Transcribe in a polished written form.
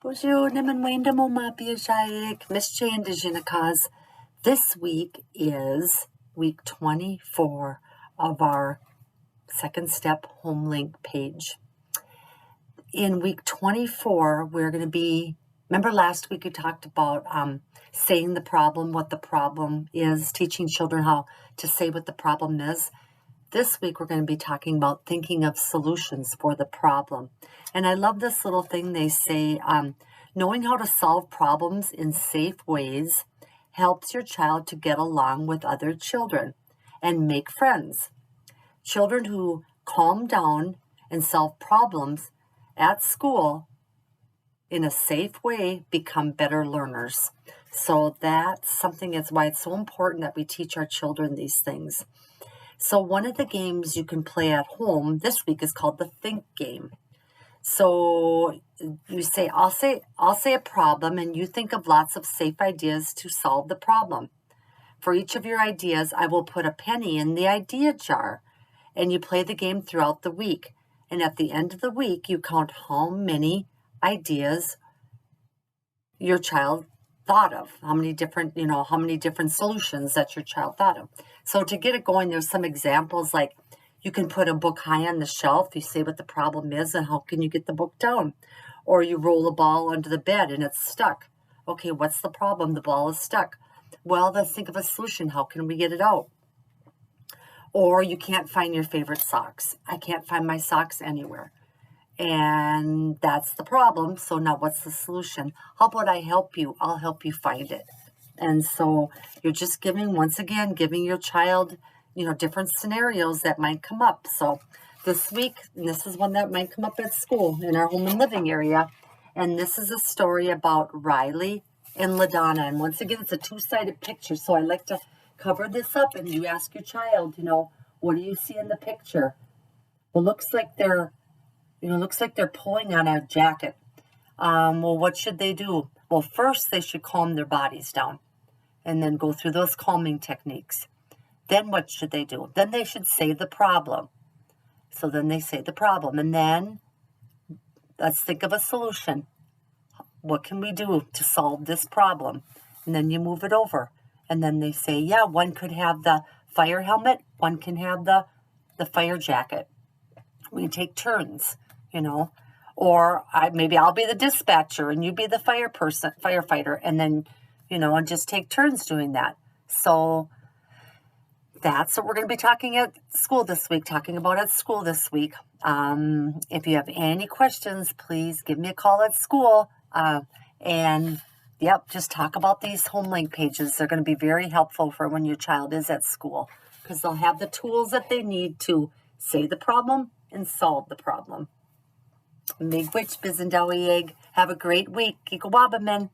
Boozhoo, naman wenda mo mapiyashayik, Miss Chandijinakas. This week is week 24 of our second step home link page. In week 24, we're going to be, remember last week we talked about saying the problem, what the problem is, teaching children how to say what the problem is. This week, we're going to be talking about thinking of solutions for the problem. And I love this little thing they say, knowing how to solve problems in safe ways helps your child to get along with other children and make friends. Children who calm down and solve problems at school in a safe way become better learners. So that's something that's why it's so important that we teach our children these things. So one of the games you can play at home this week is called the Think game. So you say, I'll say a problem, and you think of lots of safe ideas to solve the problem. For each of your ideas, I will put a penny in the idea jar, and you play the game throughout the week. And at the end of the week, you count how many ideas your child thought of, how many different solutions that your child thought of. So to get it going, there's some examples like you can put a book high on the shelf. You say what the problem is and how can you get the book down. Or you roll a ball under the bed and it's stuck. Okay, what's the problem? The ball is stuck. Well, let's think of a solution. How can we get it out? Or you can't find your favorite socks. I can't find my socks anywhere. And that's the problem. So now what's the solution? How about I help you? I'll help you find it. And so you're just giving your child, different scenarios that might come up. So this week, and this is one that might come up at school in our home and living area. And this is a story about Riley and LaDonna. And once again, it's a two-sided picture. So I like to cover this up and you ask your child, what do you see in the picture? Well, looks like they're pulling on a jacket. Well, what should they do? Well, first they should calm their bodies down and then go through those calming techniques. Then what should they do? Then they should say the problem. So then they say the problem. And then let's think of a solution. What can we do to solve this problem? And then you move it over. And then they say, yeah, one could have the fire helmet. One can have the fire jacket. We can take turns. Or maybe I'll be the dispatcher and you be the firefighter, and then, and just take turns doing that. So that's what we're going to be talking about at school this week. If you have any questions, please give me a call at school. Just talk about these home link pages. They're going to be very helpful for when your child is at school because they'll have the tools that they need to say the problem and solve the problem. Miigwech Bizendawi Egg. Have a great week. Kikawabamen.